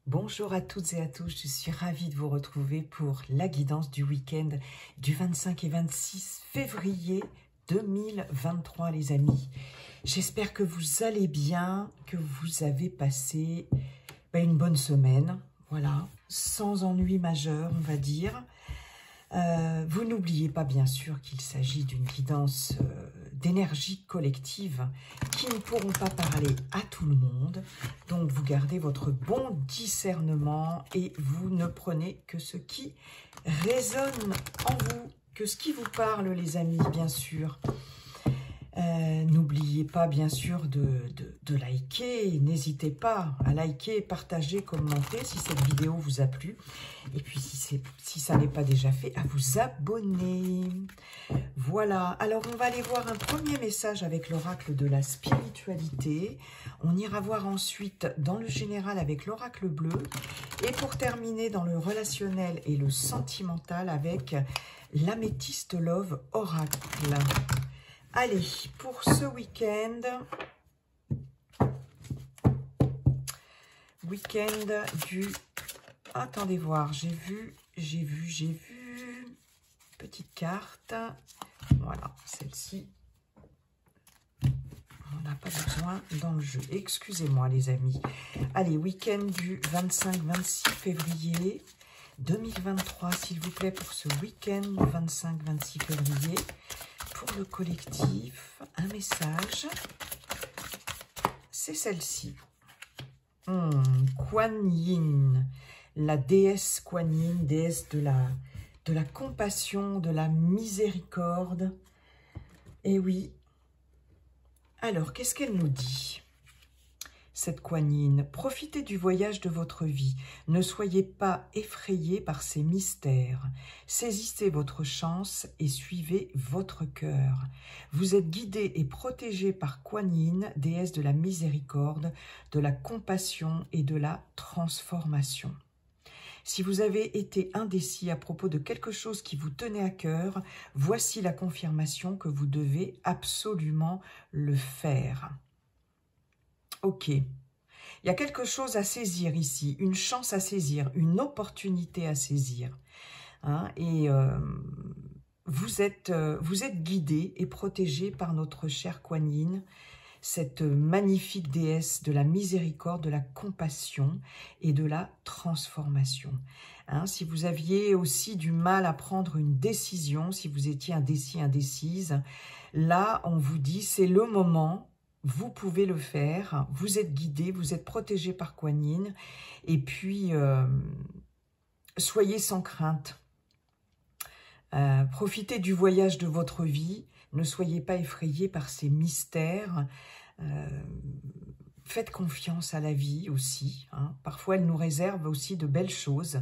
Bonjour à toutes et à tous, je suis ravie de vous retrouver pour la guidance du week-end du 25 et 26 février 2023 les amis. J'espère que vous allez bien, que vous avez passé une bonne semaine, voilà, sans ennui majeur on va dire. Vous n'oubliez pas bien sûr qu'il s'agit d'une guidance d'énergie collective qui ne pourront pas parler à tout le monde. Donc vous gardez votre bon discernement et vous ne prenez que ce qui résonne en vous, que ce qui vous parle les amis bien sûr. N'oubliez pas bien sûr de liker, n'hésitez pas à liker, partager, commenter si cette vidéo vous a plu. Et puis si ça n'est pas déjà fait, à vous abonner. Voilà, alors on va aller voir un premier message avec l'oracle de la spiritualité. On ira voir ensuite dans le général avec l'oracle bleu. Et pour terminer dans le relationnel et le sentimental avec l'améthyste love oracle. Allez, pour ce week-end, du... Attendez voir, j'ai vu, petite carte, voilà, celle-ci, on n'a pas besoin dans le jeu, excusez-moi les amis. Allez, week-end du 25-26 février 2023, s'il vous plaît, pour ce week-end du 25-26 février, pour le collectif, un message, c'est celle-ci. Kuan Yin, la déesse Kuan Yin, déesse de la compassion, de la miséricorde. Et oui, alors qu'est-ce qu'elle nous dit cette Kuan Yin? Profitez du voyage de votre vie. Ne soyez pas effrayés par ces mystères. Saisissez votre chance et suivez votre cœur. Vous êtes guidés et protégés par Kuan Yin, déesse de la miséricorde, de la compassion et de la transformation. Si vous avez été indécis à propos de quelque chose qui vous tenait à cœur, voici la confirmation que vous devez absolument le faire. Ok, il y a quelque chose à saisir ici, une chance à saisir, une opportunité à saisir. Hein, et vous êtes guidés et protégés par notre chère Kuan Yin, cette magnifique déesse de la miséricorde, de la compassion et de la transformation. Hein, si vous aviez aussi du mal à prendre une décision, si vous étiez indécis, indécise, là on vous dit c'est le moment. Vous pouvez le faire, vous êtes guidé, vous êtes protégé par Kuan Yin, et puis soyez sans crainte. Profitez du voyage de votre vie, ne soyez pas effrayés par ces mystères. Faites confiance à la vie aussi. Hein. Parfois, elle nous réserve aussi de belles choses.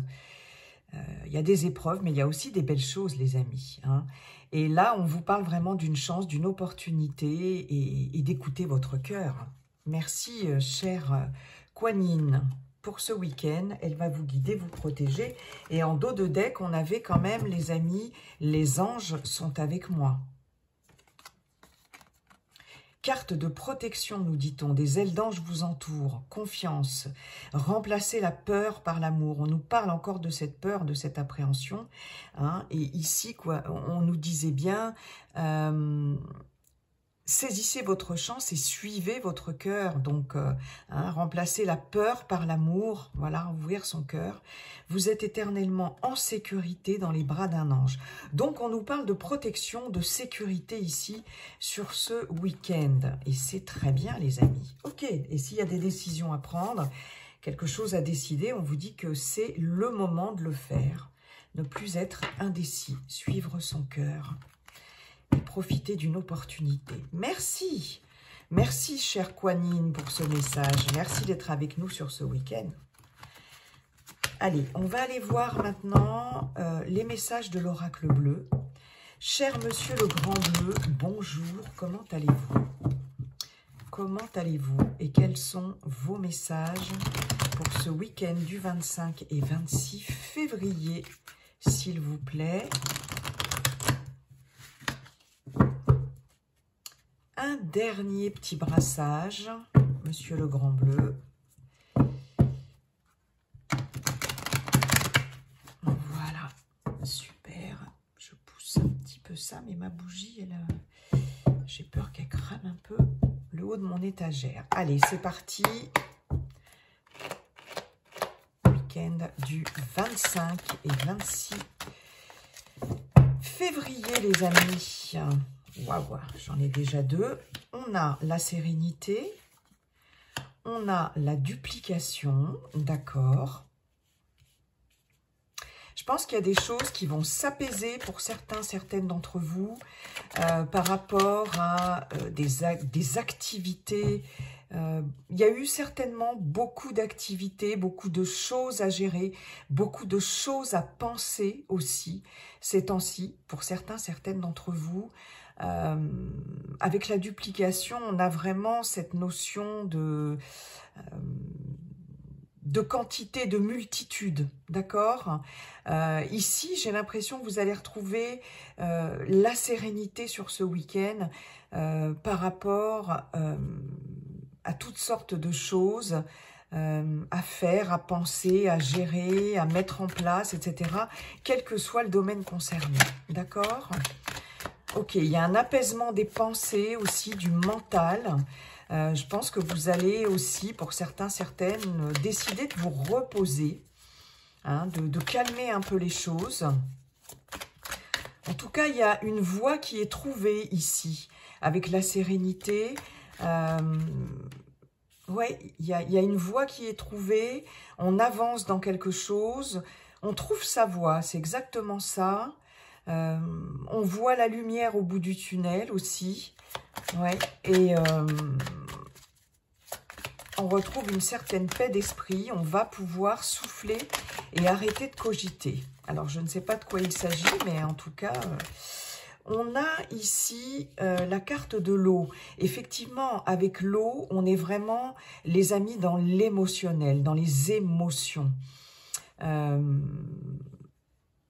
Il y a des épreuves, mais il y a aussi des belles choses, les amis. Hein. Et là, on vous parle vraiment d'une chance, d'une opportunité et d'écouter votre cœur. Merci, chère Kuan Yin, pour ce week-end. Elle va vous guider, vous protéger. Et en dos de deck, on avait quand même, les amis, les anges sont avec moi. Carte de protection, nous dit-on, des ailes d'ange vous entourent, confiance, remplacez la peur par l'amour. On nous parle encore de cette peur, de cette appréhension. Hein, et ici, quoi, on nous disait bien, saisissez votre chance et suivez votre cœur. Donc, remplacez la peur par l'amour, voilà, ouvrir son cœur. Vous êtes éternellement en sécurité dans les bras d'un ange. Donc, on nous parle de protection, de sécurité ici sur ce week-end. Et c'est très bien, les amis. Ok, et s'il y a des décisions à prendre, quelque chose à décider, on vous dit que c'est le moment de le faire. Ne plus être indécis, suivre son cœur. Et profiter d'une opportunité. Merci. Merci, chère Kuan Yin, pour ce message. Merci d'être avec nous sur ce week-end. Allez, on va aller voir maintenant les messages de l'oracle bleu. Cher monsieur le grand bleu, bonjour, comment allez-vous? Comment allez-vous? Et quels sont vos messages pour ce week-end du 25 et 26 février, s'il vous plaît? Un dernier petit brassage, monsieur le grand bleu. ça, mais ma bougie, j'ai peur qu'elle crame un peu le haut de mon étagère. Allez, c'est parti. Week-end du 25 et 26 février, les amis. Waouh, j'en ai déjà deux. On a la sérénité. On a la duplication. D'accord. Je pense qu'il y a des choses qui vont s'apaiser pour certaines d'entre vous par rapport à des activités. Il y a eu certainement beaucoup d'activités, beaucoup de choses à gérer, beaucoup de choses à penser aussi ces temps-ci pour certaines d'entre vous. Avec la duplication, on a vraiment cette notion de quantité, de multitude, d'accord? Ici, j'ai l'impression que vous allez retrouver la sérénité sur ce week-end par rapport à toutes sortes de choses à faire, à penser, à gérer, à mettre en place, etc., quel que soit le domaine concerné, d'accord? Ok, il y a un apaisement des pensées aussi, du mental. Je pense que vous allez aussi, pour certaines, décider de vous reposer, hein, de calmer un peu les choses. En tout cas, il y a une voie qui est trouvée ici, avec la sérénité. Ouais, il y a une voie qui est trouvée, on avance dans quelque chose, on trouve sa voie, c'est exactement ça. On voit la lumière au bout du tunnel aussi. Ouais, et on retrouve une certaine paix d'esprit. On va pouvoir souffler et arrêter de cogiter. Alors, je ne sais pas de quoi il s'agit, mais en tout cas, on a ici la carte de l'eau. Effectivement, avec l'eau, on est vraiment, les amis, dans l'émotionnel, dans les émotions.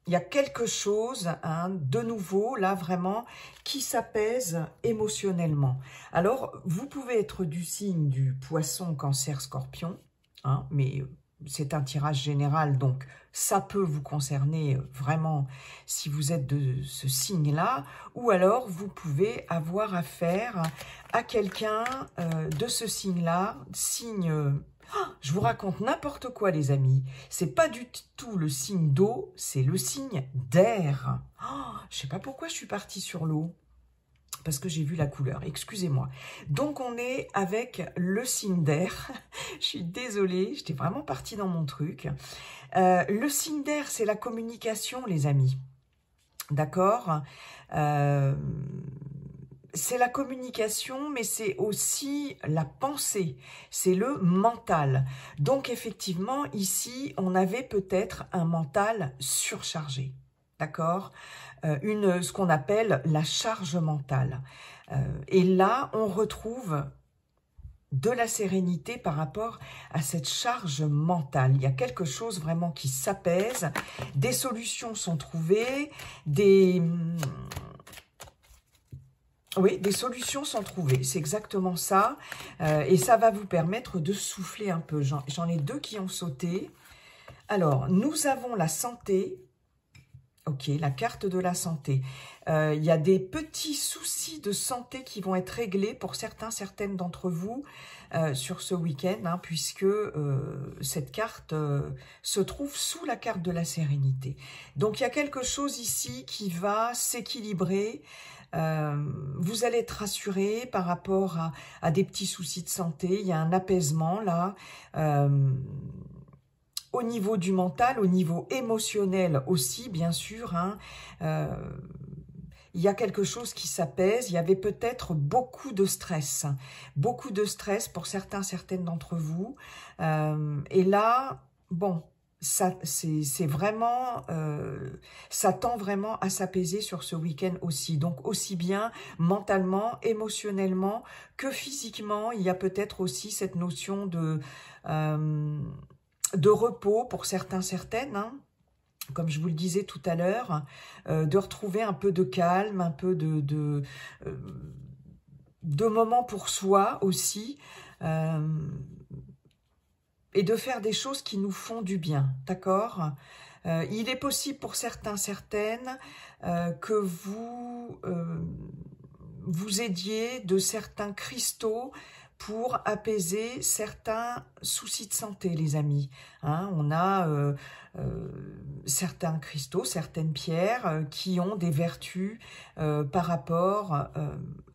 Il y a quelque chose, hein, de nouveau, là, vraiment, qui s'apaise émotionnellement. Alors, vous pouvez être du signe du poisson, cancer, scorpion, hein, mais c'est un tirage général, donc ça peut vous concerner vraiment si vous êtes de ce signe-là, ou alors vous pouvez avoir affaire à quelqu'un de ce signe-là, signe... Je vous raconte n'importe quoi, les amis. C'est pas du tout le signe d'eau, c'est le signe d'air. Je sais pas pourquoi je suis partie sur l'eau. Parce que j'ai vu la couleur, excusez-moi. Donc, on est avec le signe d'air. Je suis désolée, j'étais vraiment partie dans mon truc. Le signe d'air, c'est la communication, les amis. D'accord ? C'est la communication, mais c'est aussi la pensée, c'est le mental. Donc, effectivement, ici, on avait peut-être un mental surchargé, d'accord? Ce qu'on appelle la charge mentale. Et là, on retrouve de la sérénité par rapport à cette charge mentale. Il y a quelque chose vraiment qui s'apaise, des solutions sont trouvées, Oui, des solutions sont trouvées, c'est exactement ça. Et ça va vous permettre de souffler un peu. J'en ai deux qui ont sauté. Alors, nous avons la santé. Ok, la carte de la santé. Il y a des petits soucis de santé qui vont être réglés pour certaines d'entre vous sur ce week-end, hein, puisque cette carte se trouve sous la carte de la sérénité. Donc, il y a quelque chose ici qui va s'équilibrer. Vous allez être rassuré par rapport à des petits soucis de santé. Il y a un apaisement là. Au niveau du mental, au niveau émotionnel aussi, bien sûr, hein, il y a quelque chose qui s'apaise. Il y avait peut-être beaucoup de stress pour certaines d'entre vous. Et là, bon, c'est vraiment, ça tend vraiment à s'apaiser sur ce week-end aussi. Donc, aussi bien mentalement, émotionnellement que physiquement, il y a peut-être aussi cette notion de repos pour certaines, hein, comme je vous le disais tout à l'heure, de retrouver un peu de calme, un peu de moments pour soi aussi, et de faire des choses qui nous font du bien, d'accord ? Il est possible pour certains, certaines, que vous vous aidiez de certains cristaux pour apaiser certains soucis de santé, les amis. Hein, on a certains cristaux, certaines pierres qui ont des vertus par rapport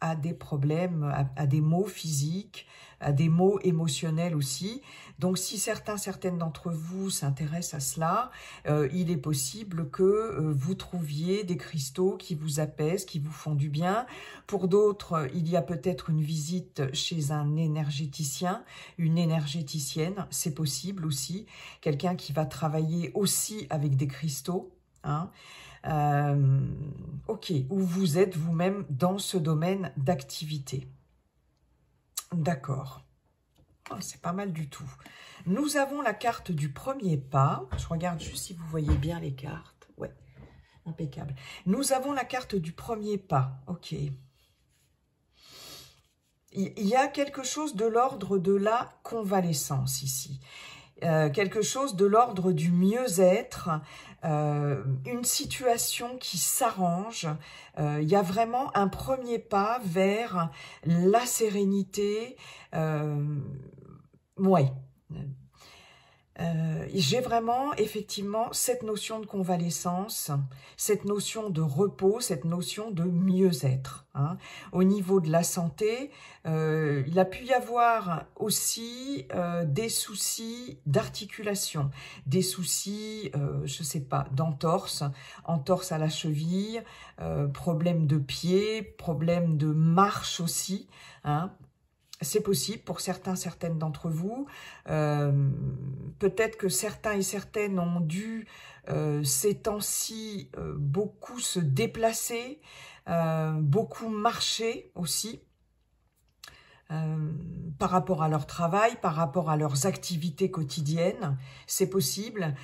à des problèmes, à des maux physiques, à des maux émotionnels aussi. Donc, si certaines d'entre vous s'intéressent à cela, il est possible que vous trouviez des cristaux qui vous apaisent, qui vous font du bien. Pour d'autres, il y a peut-être une visite chez un énergéticien, une énergéticienne, c'est possible aussi. Quelqu'un qui va travailler aussi avec des cristaux, hein. Ok, ou vous êtes vous-même dans ce domaine d'activité. D'accord. Oh, c'est pas mal du tout. Nous avons la carte du premier pas. Je regarde juste si vous voyez bien les cartes. Ouais, impeccable. Nous avons la carte du premier pas. Ok. Il y a quelque chose de l'ordre de la convalescence ici. Quelque chose de l'ordre du mieux-être, une situation qui s'arrange. Il y a vraiment un premier pas vers la sérénité. Ouais. J'ai vraiment, effectivement, cette notion de convalescence, cette notion de repos, cette notion de mieux-être. Hein. Au niveau de la santé, il a pu y avoir aussi des soucis d'articulation, des soucis, je sais pas, d'entorse, entorse à la cheville, problème de pied, problème de marche aussi, hein. C'est possible pour certaines d'entre vous. Peut-être que certains et certaines ont dû ces temps-ci beaucoup se déplacer, beaucoup marcher aussi, par rapport à leur travail, par rapport à leurs activités quotidiennes. C'est possible.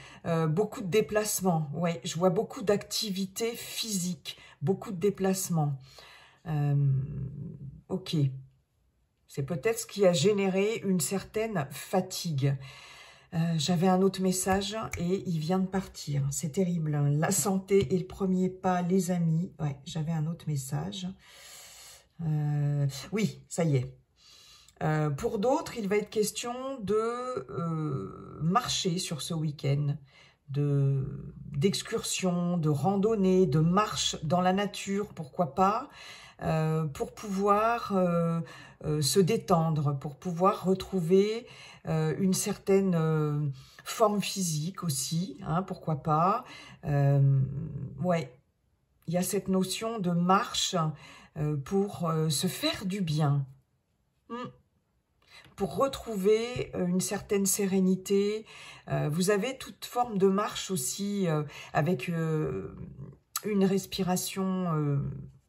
Beaucoup de déplacements. Ouais, je vois beaucoup d'activités physiques, beaucoup de déplacements. Ok. C'est peut-être ce qui a généré une certaine fatigue. J'avais un autre message et il vient de partir. C'est terrible. Hein. La santé est le premier pas, les amis. Ouais, j'avais un autre message. Oui, ça y est. Pour d'autres, il va être question de marcher sur ce week-end, d'excursion, de randonnée, de marche dans la nature, pourquoi pas, pour pouvoir se détendre, pour pouvoir retrouver une certaine forme physique aussi, hein, pourquoi pas. Ouais, il y a cette notion de marche pour se faire du bien, pour retrouver une certaine sérénité. Vous avez toute forme de marche aussi avec une respiration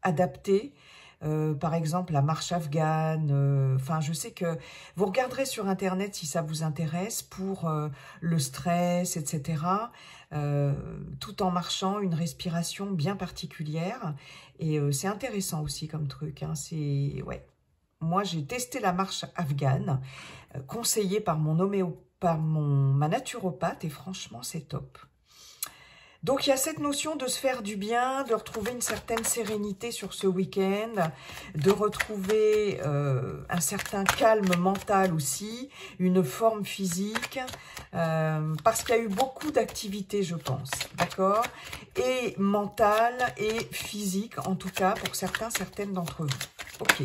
adaptée. Par exemple, la marche afghane. Enfin, je sais que vous regarderez sur Internet si ça vous intéresse pour le stress, etc. Tout en marchant, une respiration bien particulière. Et c'est intéressant aussi comme truc. Hein. Ouais. Moi, j'ai testé la marche afghane, conseillée par ma naturopathe, et franchement, c'est top. Donc, il y a cette notion de se faire du bien, de retrouver une certaine sérénité sur ce week-end, de retrouver un certain calme mental aussi, une forme physique, parce qu'il y a eu beaucoup d'activités, je pense, d'accord? Et mentale et physique, en tout cas, pour certaines d'entre vous. Ok.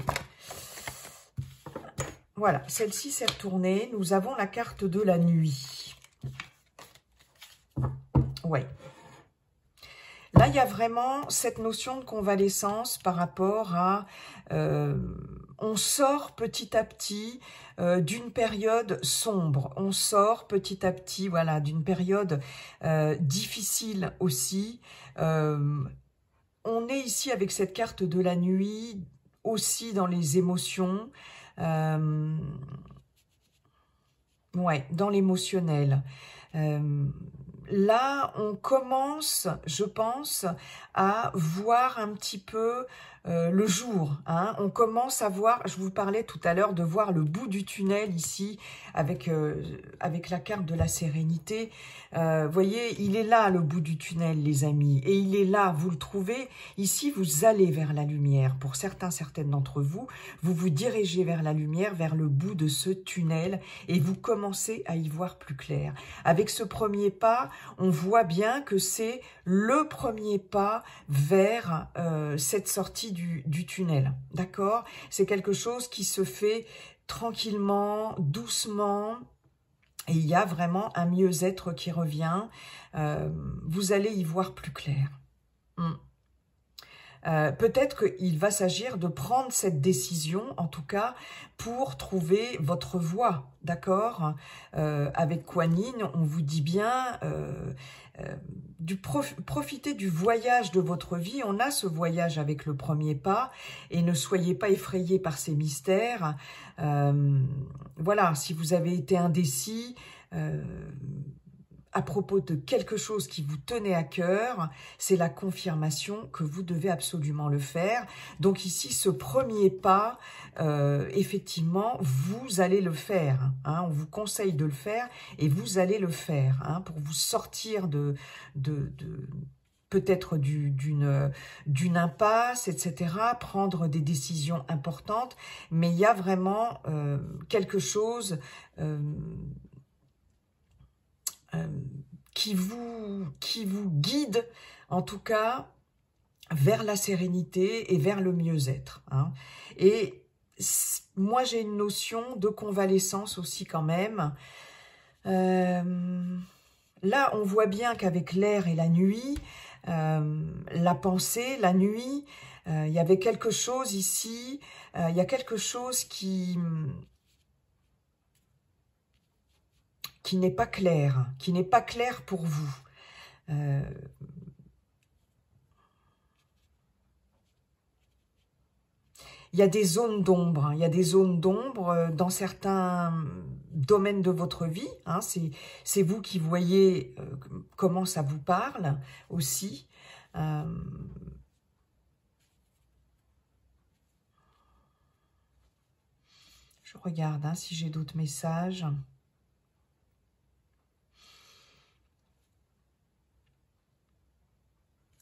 Voilà, celle-ci s'est retournée. Nous avons la carte de la nuit. Ouais. Là, il y a vraiment cette notion de convalescence par rapport à... on sort petit à petit d'une période sombre. On sort petit à petit, voilà, d'une période difficile aussi. On est ici avec cette carte de la nuit, aussi dans les émotions. Ouais, dans l'émotionnel. Là, on commence, je pense, à voir un petit peu le jour. Hein. On commence à voir, je vous parlais tout à l'heure de voir le bout du tunnel ici avec, avec la carte de la sérénité. Voyez, il est là le bout du tunnel, les amis. Et il est là, vous le trouvez. Ici, vous allez vers la lumière. Pour certaines d'entre vous, vous vous dirigez vers la lumière, vers le bout de ce tunnel et vous commencez à y voir plus clair. Avec ce premier pas, on voit bien que c'est le premier pas vers cette sortie du tunnel, d'accord? C'est quelque chose qui se fait tranquillement, doucement, et il y a vraiment un mieux-être qui revient. Vous allez y voir plus clair. Peut-être qu'il va s'agir de prendre cette décision, en tout cas, pour trouver votre voie, d'accord? Avec Kuan Yin, on vous dit bien, profitez du voyage de votre vie. On a ce voyage avec le premier pas, et ne soyez pas effrayés par ces mystères. Voilà, si vous avez été indécis, à propos de quelque chose qui vous tenait à cœur, c'est la confirmation que vous devez absolument le faire. Donc ici, ce premier pas, effectivement, vous allez le faire. Hein, on vous conseille de le faire et vous allez le faire hein, pour vous sortir peut-être d'une impasse, etc., prendre des décisions importantes. Mais il y a vraiment quelque chose... qui vous guide, en tout cas, vers la sérénité et vers le mieux-être. Hein. Et moi, j'ai une notion de convalescence aussi quand même. Là, on voit bien qu'avec l'air et la nuit, la pensée, la nuit, il y avait quelque chose ici, il y a quelque chose qui n'est pas clair, pour vous. Il y a des zones d'ombre, dans certains domaines de votre vie. Hein, c'est vous qui voyez comment ça vous parle aussi. Je regarde hein, si j'ai d'autres messages.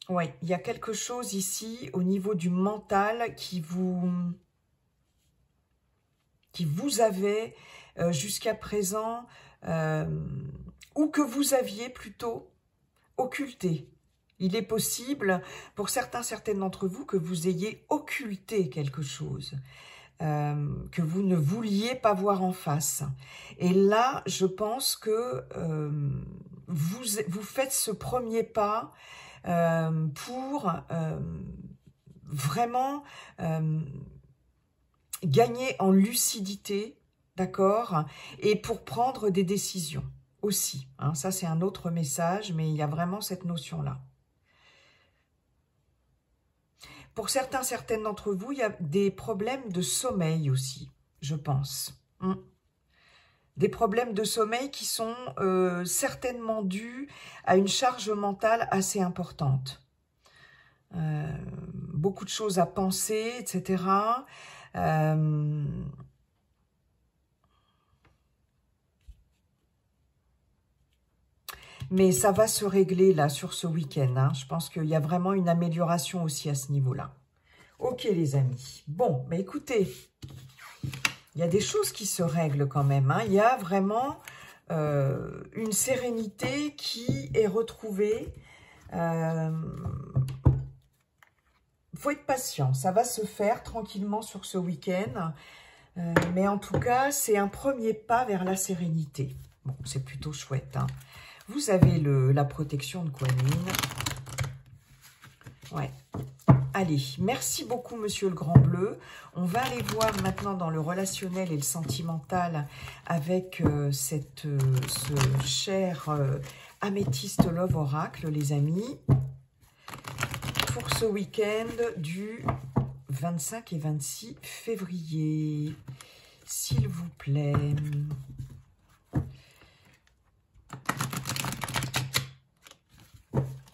Oui, il y a quelque chose ici au niveau du mental qui vous avait jusqu'à présent, ou que vous aviez plutôt occulté. Il est possible, pour certaines d'entre vous, que vous ayez occulté quelque chose, que vous ne vouliez pas voir en face. Et là, je pense que vous faites ce premier pas pour vraiment gagner en lucidité, d'accord, et pour prendre des décisions aussi. Hein, ça, c'est un autre message, mais il y a vraiment cette notion-là. Pour certaines d'entre vous, il y a des problèmes de sommeil aussi, je pense. Des problèmes de sommeil qui sont certainement dus à une charge mentale assez importante. Beaucoup de choses à penser, etc. Mais ça va se régler là sur ce week-end. Hein. Je pense qu'il y a vraiment une amélioration aussi à ce niveau-là. Ok les amis. Bon, mais écoutez, il y a des choses qui se règlent quand même. Hein. Il y a vraiment une sérénité qui est retrouvée. Faut être patient. Ça va se faire tranquillement sur ce week-end. Mais en tout cas, c'est un premier pas vers la sérénité. Bon, c'est plutôt chouette. Hein. Vous avez la protection de Kuan Yin. Ouais. Allez, merci beaucoup, Monsieur le Grand Bleu. On va aller voir maintenant dans le relationnel et le sentimental avec ce cher Améthyste Love Oracle, les amis, pour ce week-end du 25 et 26 février. S'il vous plaît.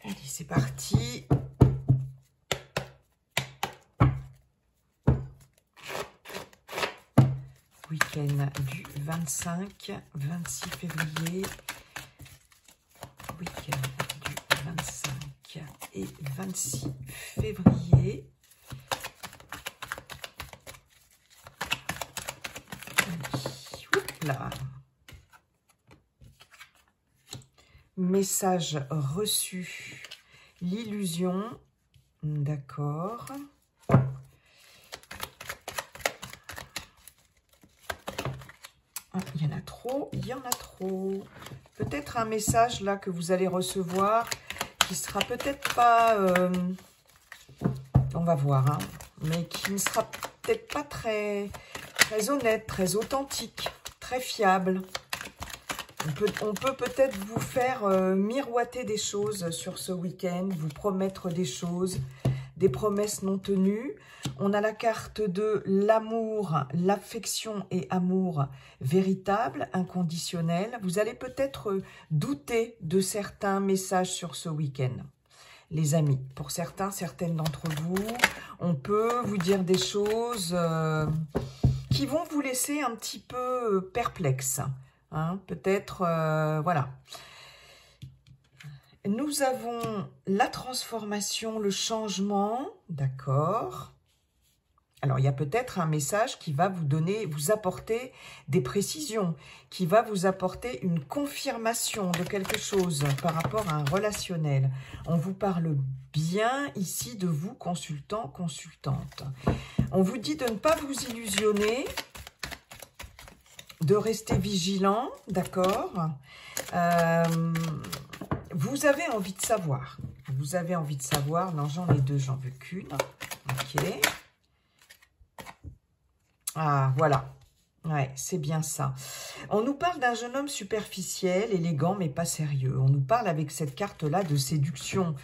Allez, c'est parti. week-end du 25-26 février. Week-end du 25 et 26 février. Là. Message reçu. L'illusion. D'accord. Il y en a trop, il y en a trop. Peut-être un message là que vous allez recevoir qui sera peut-être pas, on va voir, hein, mais qui ne sera peut-être pas très honnête, très authentique, très fiable. On peut peut-être vous faire miroiter des choses sur ce week-end, vous promettre des choses, des promesses non tenues. On a la carte de l'amour, l'affection et amour véritable, inconditionnel. Vous allez peut-être douter de certains messages sur ce week-end. Les amis, pour certains, certaines d'entre vous, on peut vous dire des choses qui vont vous laisser un petit peu perplexe. Hein, peut-être, voilà. Nous avons la transformation, le changement, d'accord. Alors, il y a peut-être un message qui va vous apporter des précisions, qui va vous apporter une confirmation de quelque chose par rapport à un relationnel. On vous parle bien ici de vous, consultant, consultante. On vous dit de ne pas vous illusionner, de rester vigilant, d'accord. Vous avez envie de savoir. Vous avez envie de savoir. Non, j'en ai deux, j'en veux qu'une. Ok. Ah, voilà. Ouais, c'est bien ça. On nous parle d'un jeune homme superficiel, élégant, mais pas sérieux. On nous parle avec cette carte-là de séduction.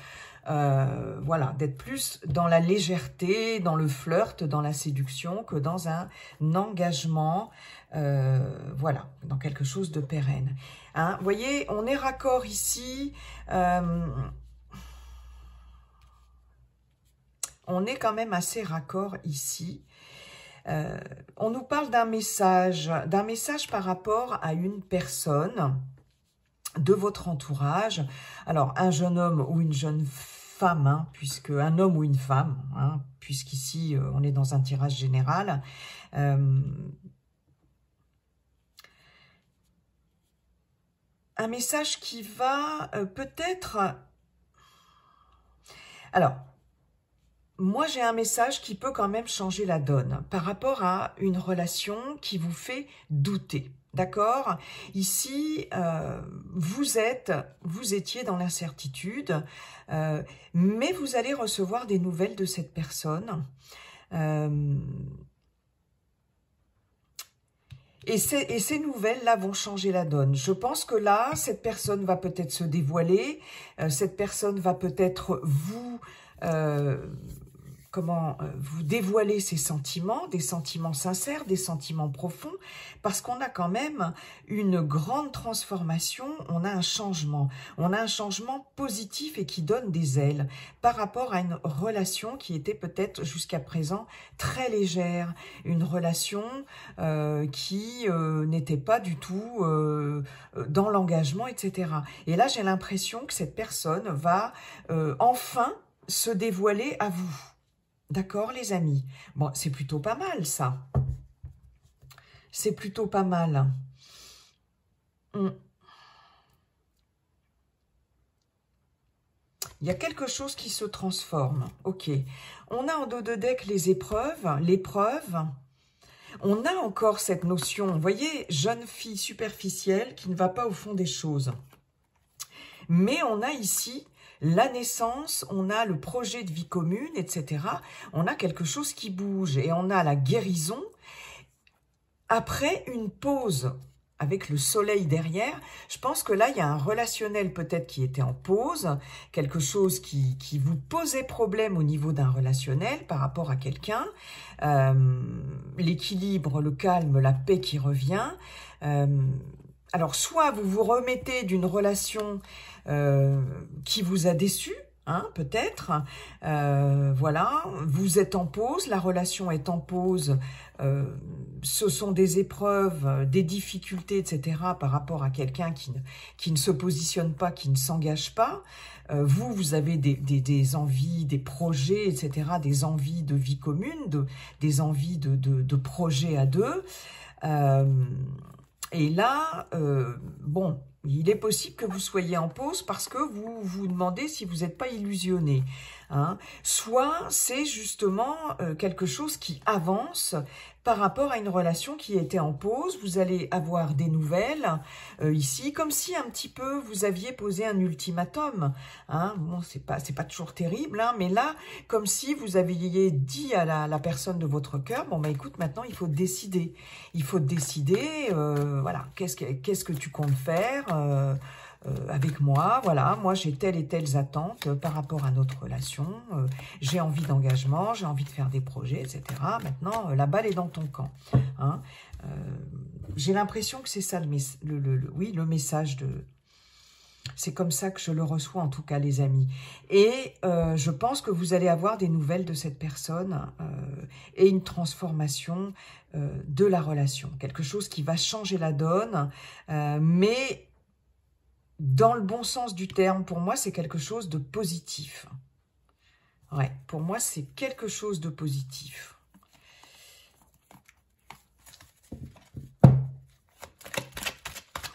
Voilà, d'être plus dans la légèreté, dans le flirt, dans la séduction, que dans un engagement, voilà, dans quelque chose de pérenne. Hein, vous voyez, on est raccord ici. On est quand même assez raccord ici. On nous parle d'un message par rapport à une personne de votre entourage. Alors, un jeune homme ou une jeune femme, hein, puisque un homme ou une femme, hein, puisqu'ici, on est dans un tirage général. Un message qui va peut-être... Alors, moi, j'ai un message qui peut quand même changer la donne par rapport à une relation qui vous fait douter. D'accord? Ici, vous étiez dans l'incertitude, mais vous allez recevoir des nouvelles de cette personne. Et ces nouvelles-là vont changer la donne. Je pense que là, cette personne va peut-être se dévoiler, cette personne va peut-être vous dévoiler ses sentiments, des sentiments sincères, des sentiments profonds, parce qu'on a quand même une grande transformation, on a un changement positif et qui donne des ailes par rapport à une relation qui était peut-être jusqu'à présent très légère, une relation qui n'était pas du tout dans l'engagement, etc. Et là, j'ai l'impression que cette personne va enfin se dévoiler à vous. D'accord, les amis? Bon, c'est plutôt pas mal, ça. C'est plutôt pas mal. Il y a quelque chose qui se transforme. Ok. On a en dos de deck les épreuves, l'épreuve. On a encore cette notion, vous voyez, jeune fille superficielle qui ne va pas au fond des choses. Mais on a ici... la naissance, on a le projet de vie commune, etc. On a quelque chose qui bouge et on a la guérison après une pause avec le soleil derrière. Je pense que là, il y a un relationnel peut-être qui était en pause, quelque chose qui vous posait problème au niveau d'un relationnel par rapport à quelqu'un. L'équilibre, le calme, la paix qui revient. Alors, soit vous vous remettez d'une relation qui vous a déçu, hein, peut-être. Voilà, vous êtes en pause, la relation est en pause. Ce sont des épreuves, des difficultés, etc. par rapport à quelqu'un qui ne se positionne pas, qui ne s'engage pas. Vous avez des envies, des projets, etc., des envies de vie commune, des envies de projets à deux. Et là, bon, il est possible que vous soyez en pause parce que vous vous demandez si vous n'êtes pas illusionné. Hein. Soit c'est justement quelque chose qui avance par rapport à une relation qui était en pause. Vous allez avoir des nouvelles ici, comme si un petit peu vous aviez posé un ultimatum. Hein. Bon, c'est pas toujours terrible, hein, mais là, comme si vous aviez dit à la personne de votre cœur, bon bah écoute, maintenant il faut décider. Il faut décider, voilà, qu'est-ce que tu comptes faire avec moi, voilà, moi j'ai telles et telles attentes par rapport à notre relation, j'ai envie d'engagement, j'ai envie de faire des projets, etc. Maintenant, la balle est dans ton camp. Hein. J'ai l'impression que c'est ça le message de... C'est comme ça que je le reçois en tout cas les amis. Et je pense que vous allez avoir des nouvelles de cette personne et une transformation de la relation. Quelque chose qui va changer la donne, mais dans le bon sens du terme, pour moi c'est quelque chose de positif. Ouais, pour moi c'est quelque chose de positif.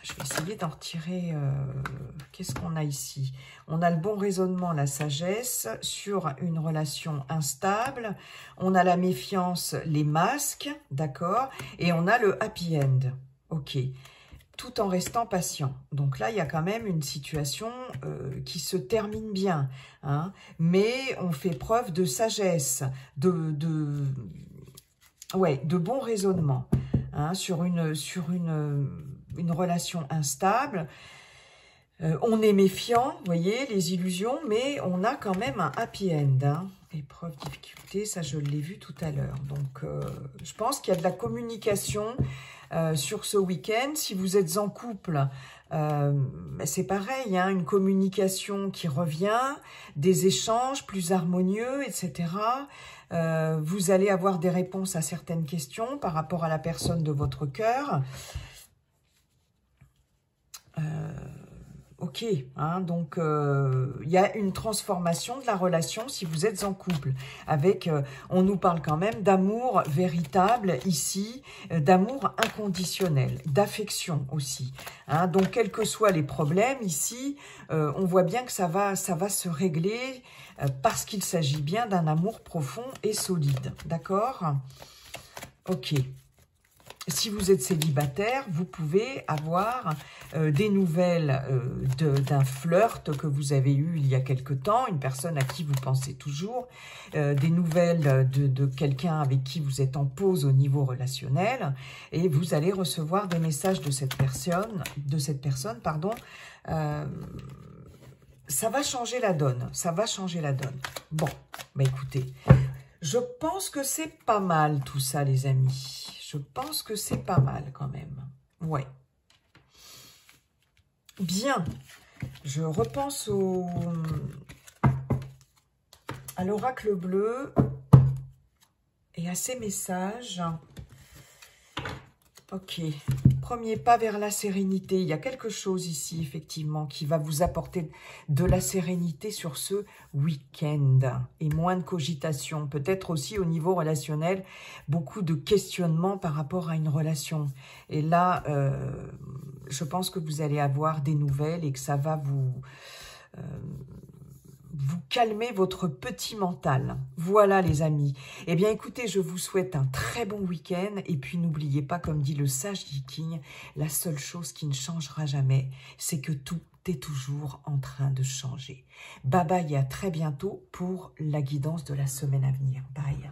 Je vais essayer d'en retirer... Qu'est-ce qu'on a ici? On a le bon raisonnement, la sagesse, sur une relation instable. On a la méfiance, les masques, d'accord? Et on a le happy end, ok. Tout en restant patient. Donc là, il y a quand même une situation qui se termine bien. Hein, mais on fait preuve de sagesse, de bon raisonnement. Hein, sur une relation instable. On est méfiant, vous voyez, les illusions, mais on a quand même un happy end. Hein. Épreuve, difficulté, ça je l'ai vu tout à l'heure. Donc, je pense qu'il y a de la communication sur ce week-end. Si vous êtes en couple, c'est pareil, hein, une communication qui revient, des échanges plus harmonieux, etc. Vous allez avoir des réponses à certaines questions par rapport à la personne de votre cœur. Ok, hein, donc il y a une transformation de la relation si vous êtes en couple. Avec, on nous parle quand même d'amour véritable ici, d'amour inconditionnel, d'affection aussi. Hein, donc quels que soient les problèmes ici, on voit bien que ça va se régler parce qu'il s'agit bien d'un amour profond et solide. D'accord? Ok. Si vous êtes célibataire, vous pouvez avoir des nouvelles d'un flirt que vous avez eu il y a quelque temps, une personne à qui vous pensez toujours, des nouvelles de quelqu'un avec qui vous êtes en pause au niveau relationnel, et vous allez recevoir des messages de cette personne, pardon. Ça va changer la donne, ça va changer la donne. Bon, bah écoutez, je pense que c'est pas mal tout ça les amis. Je pense que c'est pas mal quand même. Ouais. Bien. Je repense à l'oracle bleu et à ses messages. Ok. Premier pas vers la sérénité. Il y a quelque chose ici, effectivement, qui va vous apporter de la sérénité sur ce week-end. Et moins de cogitation. Peut-être aussi au niveau relationnel, beaucoup de questionnements par rapport à une relation. Et là, je pense que vous allez avoir des nouvelles et que ça va vous calmer votre petit mental. Voilà les amis. Eh bien écoutez, je vous souhaite un très bon week-end et puis n'oubliez pas, comme dit le sage Viking, la seule chose qui ne changera jamais, c'est que tout est toujours en train de changer. Bye bye et à très bientôt pour la guidance de la semaine à venir. Bye.